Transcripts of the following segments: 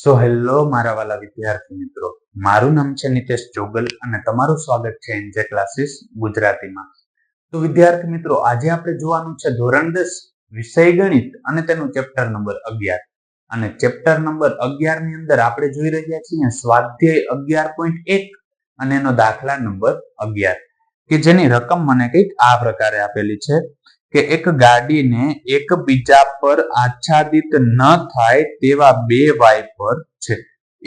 Hello મારા વાલા વિદ્યાર્થી મિત્રો, મારું નામ છે નિતેશ જોગલ અને તમારું સ્વાગત છે એનજે ક્લાસીસ ગુજરાતીમાં. તો વિદ્યાર્થી મિત્રો, આજે આપણે જોવાનું છે ધોરણ 10 વિષય ગણિત અને તેનું ચેપ્ટર નંબર 11. અને ચેપ્ટર નંબર 11 ની અંદર આપણે જોઈ રહ્યા છીએ સ્વાધ્યાય 11.1 અને એનો દાખલા નંબર 11 કે જેની રકમ મને કંઈક આ પ્રકારે આપેલી છે કે એક ગાડીને એકબીજા પર આચ્છાદિત ન થાય તેવા બે વાઇપર છે.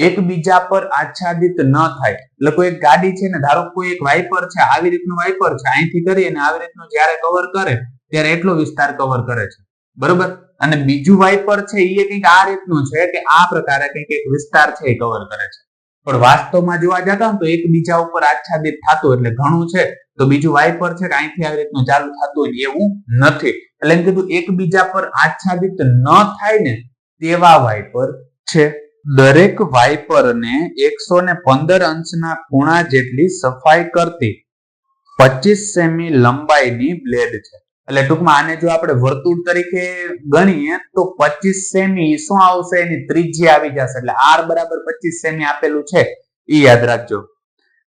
એકબીજા પર આચ્છાદિત ન થાય એટલે કોઈ એક ગાડી છે ને, ધારો કોઈ એક વાઇપર છે, આવી રીતનું વાઇપર છે, અહીંથી કરી અને આવી રીતનું જ્યારે કવર કરે ત્યારે એટલો વિસ્તાર કવર કરે છે, બરોબર. અને બીજું વાઇપર છે એ કંઈક આ રીતનું છે કે આ પ્રકારે કંઈક એક વિસ્તાર છે એ કવર કરે છે. પણ વાસ્તવમાં જોવા જતા તો એકબીજા ઉપર આચ્છાદિત થતું એટલે ઘણું છે, તો બીજું વાઇપર છે કે અહીંથી આવી રીતનું ચાલુ થતું હોય એવું નથી. એટલે એમ કીધું એકબીજા પર આચ્છાદિત ન થાય ને તેવા વાઇપર છે. દરેક વાઇપરને 115 અંશના ખૂણા જેટલી સફાઈ કરતી 25 સેમી લંબાઈની બ્લેડ છે. એટલે ટૂંકમાં આને જો આપણે વર્તુળ તરીકે ગણીએ તો 25 સેમી શું આવશે, એની ત્રિજ્યા આવી જશે. એટલે r બરાબર 25 સેમી આપેલું છે એ યાદ રાખજો.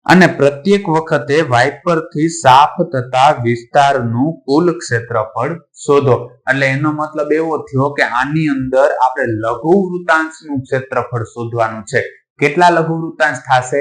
અને પ્રત્યેક વખતે વાઇપરથી સાફ થતા વિસ્તારનું કુલ ક્ષેત્રફળ શોધો. એટલે એનો મતલબ એવો થયો કે આની અંદર આપણે લઘુ વૃત્તાંશનું ક્ષેત્રફળ શોધવાનું છે. કેટલા લઘુ વૃત્તાંશ થશે?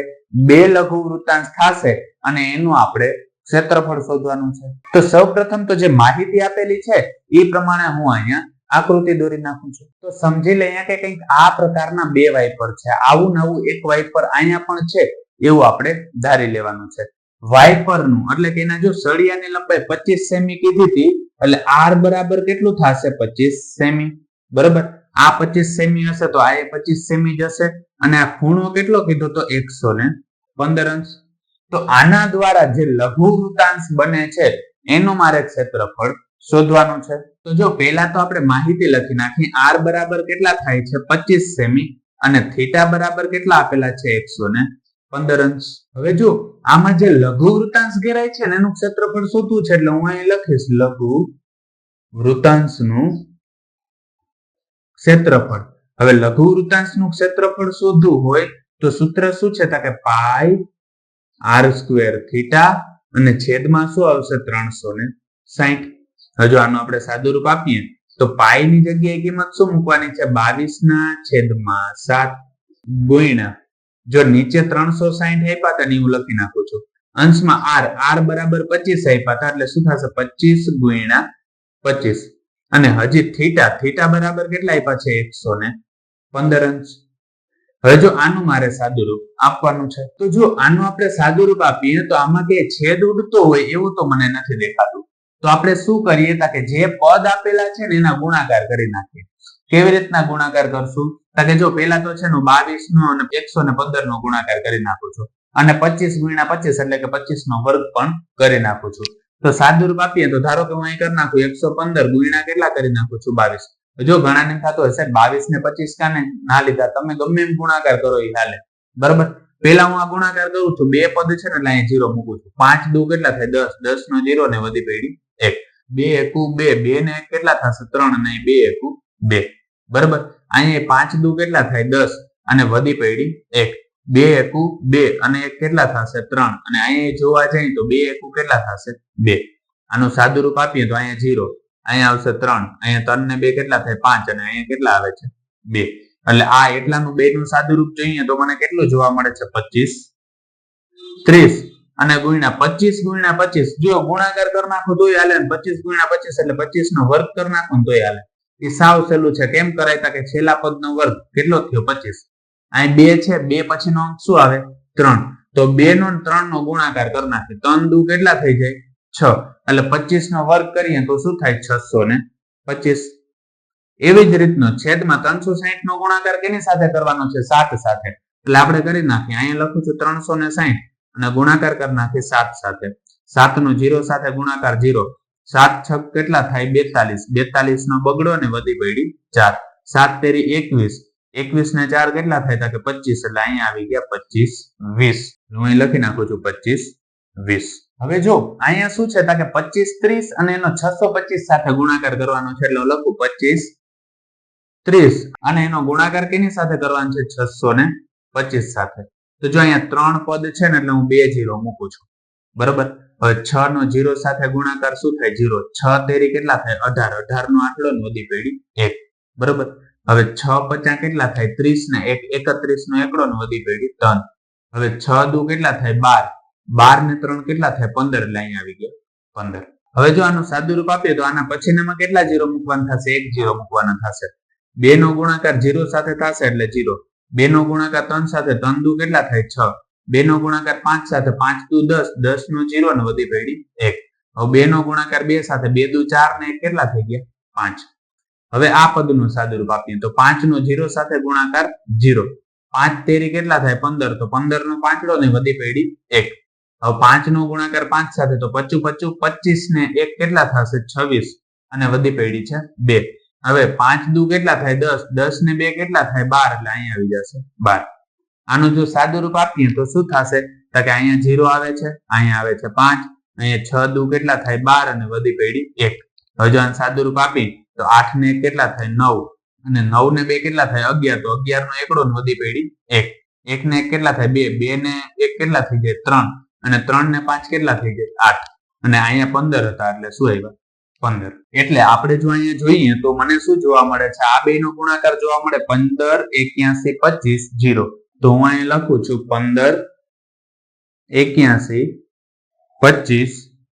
2 લઘુ વૃત્તાંશ થશે અને એનું આપણે ક્ષેત્રફળ શોધવાનું છે. તો સૌપ્રથમ તો જે માહિતી આપેલી છે એ પ્રમાણે હું અહીંયા આકૃતિ દોરી નાખું છું. તો સમજી લઈએ કે કંઈક આ પ્રકારના બે વાઇપર છે. આવું નવું એક વાઇપર અહીંયા પણ છે એવું આપણે ધારી લેવાનું છે. વાઇપરનું એટલે કે એના જો સળિયાની લંબાઈ 25 સેમી કીધી હતી, એટલે r બરાબર કેટલું થશે? 25 સેમી, બરાબર. આ 25 સેમી હશે તો આ 25 સેમી જશે અને આ ખૂણો કેટલો કીધો તો 115 અંશ. તો આના દ્વારા જે લઘુ વૃત્તાંશ બને છે એનું મારે ક્ષેત્રફળ શોધવાનું છે. તો જો પહેલા તો આપણે માહિતી લખી નાખી. r બરાબર કેટલા થાય છે? 25 સેમી અને થીટા બરાબર કેટલા આપેલા છે? 115 અંશ. હવે જો આમાં જે લઘુ વૃત્તાંશ ઘેરાય છે ને એનું ક્ષેત્રફળ શોધવું છે, એટલે હું અહીં લખીશ લઘુ વૃત્તાંશનું ક્ષેત્રફળ. હવે લઘુ વૃત્તાંશનું ક્ષેત્રફળ શોધવું હોય તો સૂત્ર શું છે? કે પાઈ r સ્ક્વેર થીટા અને છેદમાં શું આવશે? 360. હવે જો આનું આપણે સાદુરૂપ આપીએ તો પાઈ ની જગ્યાએ કિંમત શું મૂકવાની છે? 22/7 ગુણ્યા, જો નીચે 360 આપ્યા હતા ને હું લખી નાખું છું, અંશમાં r બરાબર 25 આપ્યા હતા એટલે શું થશે? 25 ગુણ્યા 25. અને હજી થીટા બરાબર કેટલા આપ્યા છે? 115 અંશ. હવે જો આનું મારે સાદુરૂપ આપવાનું છે, તો જો આનું આપણે સાદુરૂપ આપીએ તો આમાં કે છેદ ઉડતો હોય એવું તો મને નથી દેખાતું. તો આપણે શું કરીએ કે જે પદ આપેલા છે ને એના ગુણાકાર કરી નાખીએ. કેવી રીતના ગુણાકાર કરશું? કે જો પહેલા તો છે ને 22 નો અને 115 નો ગુણાકાર કરી નાખું છું અને 25 ગુણ્યા 25 એટલે કે 25 નો વર્ગ પણ કરી નાખું છું. તો સાદુરૂપ આપીએ તો ધારો કે હું અહીં કરી નાખું 115 ગુણ્યા કેટલા કરી નાખું છું? 22. જો ઘણા ને થતું હશે 22 ને 25 કાને ના લીધા, તમે ગમે એમ ગુણાકાર કરો એ હાલે, બરાબર. પહેલા હું આ ગુણાકાર કરું છું, બે પદ છે ને એટલે અહીં 0 મૂકું છું. 5 દુ કેટલા થાય? 10. 10 નો 0 ને વધી પડી 1. 2 એકુ 2, 2 ને 1 કેટલા થશે? 3 અને 2 એકુ 2, બરાબર. અહીંયા 5 દુ કેટલા થાય? 10 અને વધી પડી 1. 2 એકુ 2 અને 1 કેટલા થશે? 3 અને અહીંયા જોવા જઈએ તો 2 એકુ કેટલા થશે? 2. આનું સાદુરૂપ આપીએ તો અહીંયા 0, અહીંયા આવશે 3, અહીંયા 3 ને 2 કેટલા થાય? 5 અને અહીંયા કેટલા આવે છે? 2. એટલે આ એટલાનું 2 નું સાદુરૂપ જોઈએ તો મને કેટલું જોવા મળે છે? 25 30 અને ગુણ્યા 25 ગુણ્યા 25, જો ગુણાકાર કરી નાખો તોય હાલે, 25 ગુણ્યા 25 એટલે 25 નો વર્ગ કરી નાખો તોય હાલે. એ સાવ સહેલું છે. કેમ કરાય? કે છેલ્લા પદનો વર્ગ કેટલો થયો? 25. અહીં 2 છે, 2 પછીનો અંક શું આવે? 3. તો 2 નો 3 નો ગુણાકાર કરી નાખીએ. 3 દુ કેટલા થઈ જાય? 6. એટલે 25 નો વર્ગ કરીએ તો શું થાય? 625. એવી જ રીતનો છેદમાં 360 નો ગુણાકાર કેની સાથે કરવાનો છે? 7 સાથે. એટલે આપણે કરી નાખીએ. અહીંયા લખું છું 360 અને ગુણાકાર કરી નાખીએ 7 સાથે. 7 નો 0 સાથે ગુણાકાર 0. 7 6 કેટલા થાય? 42. 42 નો બગડો અને વધી પડી 4. 7 તેરી 21. 21 ને 4 કેટલા થાય? કે 25. એટલે અહીંયા આવી ગયા 25 20. હું અહીં લખી નાખું છું 25 20. હવે જો અહીંયા શું છે કે 25 30 અને એનો 625 સાથે ગુણાકાર કરવાનો છે, એટલે લખું 25 30 અને એનો ગુણાકાર કેની સાથે કરવાનો છે 625 સાથે. તો જો અહીંયા 3 પદ છે ને એટલે હું 2 0 મૂકું છું. બરોબર. હવે 6 નો 0 સાથે ગુણાકાર શું થાય 0. 6 તેરી કેટલા થાય 18. 18 નો આટલો ને વધી પડી 1. બરોબર. હવે 6 50 કેટલા થાય 30 ને 1 31 નો એકડો ને વધી પડી 3. હવે 6 દુ કેટલા થાય 12. 12 ને 3 કેટલા થાય 15. એટલે અહીંયા આવી ગયા 15. હવે જો આનું સાદું રૂપ આપીએ તો આના પછીનામાં કેટલા 0 મૂકવાના થશે 1 0 મૂકવાના થશે. 2 નો ગુણાકાર 0 સાથે થશે એટલે 0. 2 નો ગુણાકાર 3 સાથે 3 દુ કેટલા થાય 6. 2 નો ગુણાકાર 5 સાથે 5 દુ 10. 10 નો 0 ને વધી પડી 1. હવે 2 નો ગુણાકાર 2 સાથે 2 દુ 4 ને 1 કેટલા થઈ ગયા 5. હવે આ પદનું સાદું રૂપ આપીએ તો 5 નો 0 સાથે ગુણાકાર 0. 5 તેરી કેટલા થાય 15. તો 15 નો પાંચડો ને વધી પડી 1. હવે 5 નો ગુણાકાર 5 સાથે તો 25 25 ને 1 કેટલા થશે 26 અને વધી પડી છે 2. હવે 5 દુ કેટલા થાય 10. 10 ને 2 કેટલા થાય 12. એટલે અહીંયા આવી જશે 12. આનું જો સાદું રૂપ આપીએ તો શું થશે તો કે અહીંયા 0 આવે છે, અહીંયા આવે છે 5, અહીંયા 6 દુ કેટલા થાય 12 અને વધી પડી 1. હવે જો આનું સાદું રૂપ આપી તો 8 ને 1 કેટલા થાય 9 અને 9 ને 2 કેટલા થાય 11. તો 11 નો એકડો ને વધી પડી 1. 1 ને 1 કેટલા થાય 2. 2 ને 1 કેટલા થઈ જાય 3 અને 3 ને 5 કેટલા થઈ જાય 8 અને અહીંયા 15 હતા એટલે શું આવ્યા 15. એટલે આપણે જો અહીંયા જોઈએ તો મને શું જોવા મળે છે આ બે નો ગુણાકાર જોવા મળે 15 81 25 0. તો હું અહીંયા લખું છું 15 81 25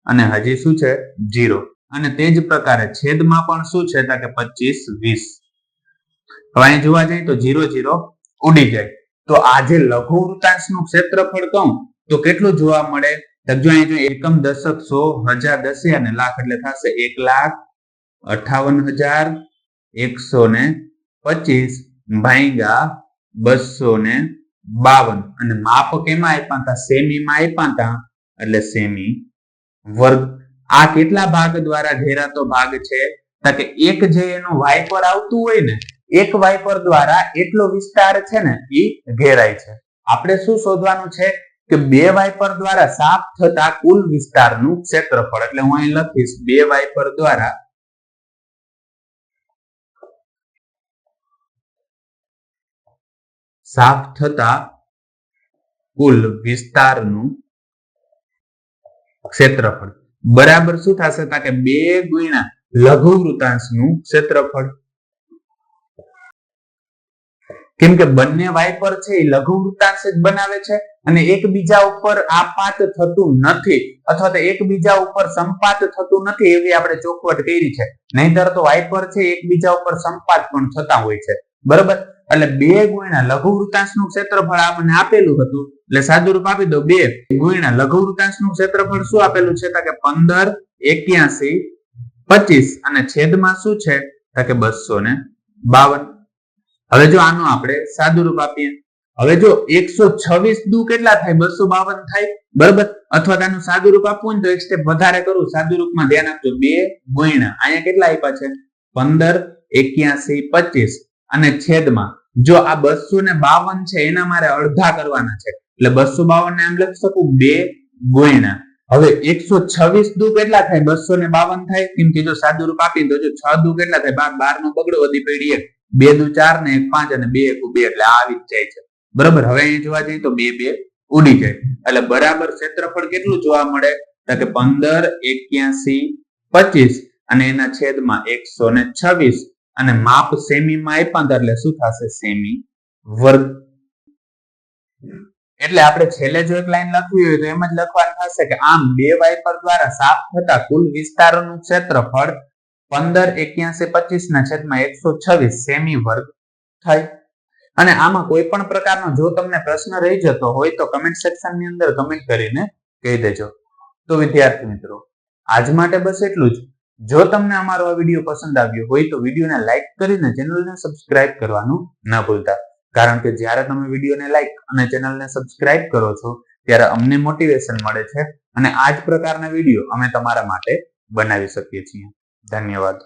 અને હજી શું છે 0. અને તે જ પ્રકારે છેદમાં પણ શું છે કે 25 20. હવે અહીં જોવા જઈએ તો 0 0 ઉડી જાય. તો આ જે લઘુ વૃત્તાંશનું ક્ષેત્રફળ કહું તો કેટલું જોવા મળે તો જો અહીં જો એકમ દશક 100 1000 દશિયા અને લાખ એટલે થશે 1,58,125 ભાગ્યા 252 અને માપ કેમાં આપ્યા હતા સેમીમાં આપ્યા હતા એટલે સેમી વર્ગ. આ કેટલા ભાગ દ્વારા ઘેરાતો ભાગ છે તો કે એક જે એનું વાઇપર આવતું હોય ને એક વાઇપર દ્વારા એટલો વિસ્તાર છે ને એ ઘેરાય છે. આપણે શું શોધવાનું છે કે બે વાઇપર દ્વારા સાફ થતા કુલ વિસ્તારનું ક્ષેત્રફળ. એટલે હું અહીં લખીશ બે વાઇપર દ્વારા સાફ થતા કુલ વિસ્તારનું ક્ષેત્રફળ બરાબર શું થશે કે 2 ગુણ્યા લઘુ વૃત્તાંશનું ક્ષેત્રફળ. કેમ કે બંને વાઇપર છે એ લઘુ વૃત્તાંશ જ બનાવે છે અને એકબીજા ઉપર આપાત થતું નથી અથવા તો એકબીજા ઉપર સંપાત થતું નથી એવી આપણે ચોખવટ કરી છે. નહીંતર તો વાઇપર છે એકબીજા ઉપર સંપાત પણ થતા હોય છે. બરોબર. એટલે 2 ગુણ્યા લઘુ વૃત્તાંશનું ક્ષેત્રફળ આપણને આપેલું હતું એટલે સાદું રૂપ આપી દો 2 ગુણ્યા લઘુ વૃત્તાંશનું ક્ષેત્રફળ શું આપેલું છે કે 15 81 25 અને છેદમાં શું છે કે 252. હવે જો આનું આપણે સાદું રૂપ આપીએ હવે જો 126 દુ કેટલા થાય 252 થાય. બરોબર. અથવા તેનું સાદું રૂપ આપવું ને તો એક સ્ટેપ વધારે કરું સાદું રૂપમાં ધ્યાન આપજો 2 ગુણ્યા અહીંયા કેટલા આપ્યા છે 15 81 25 અને છેદમાં જો આ 252 છે એના મારે અડધા કરવાના છે એટલે 252 ને આમ લખી શકું 2 ગુણ્યા હવે 126 દુ કેટલા થાય 252 થાય. કેમ કે જો સાદું રૂપ આપી તો જો 6 દુ કેટલા થાય 12 નો બગડો વધી પડી 1 2 દુ 4 ને 1 5 અને 2 1 2 એટલે આવી જ જાય છે. બરોબર. હવે અહીં જોવા જઈએ તો 2 2 ઉડી જાય એટલે બરાબર ક્ષેત્રફળ કેટલું જોવા મળે કે 15 81 25 અને એના છેદમાં 126 અને માપ સેમીમાં આપ્યા એટલે શું થશે સેમી વર્ગ. એટલે આપણે છેલ્લે જો એક લાઈન લખવી હોય તો એમ જ લખવાનું થશે કે આમ બે વાઇપર દ્વારા સાફ થતા કુલ વિસ્તારોનું ક્ષેત્રફળ 15 81 25 ના છેદમાં 126 સેમી વર્ગ થાય. અને આમાં કોઈ પણ પ્રકારનો જો તમને પ્રશ્ન રહી જતો હોય તો કમેન્ટ સેક્શનની અંદર કમેન્ટ કરીને કહી દેજો. તો વિદ્યાર્થી મિત્રો આજ માટે બસ એટલું જ. જો તમને અમારો આ વિડીયો પસંદ આવ્યો હોય તો વિડીયોને લાઈક કરીને ચેનલને સબસ્ક્રાઇબ કરવાનું ન ભૂલતા. કારણ કે જ્યારે તમે વિડીયોને લાઈક અને ચેનલને સબસ્ક્રાઇબ કરો છો ત્યારે અમને મોટિવેશન મળે છે અને આ જ પ્રકારના વિડીયો અમે તમારા માટે બનાવી શકીએ છીએ. ધન્યવાદ.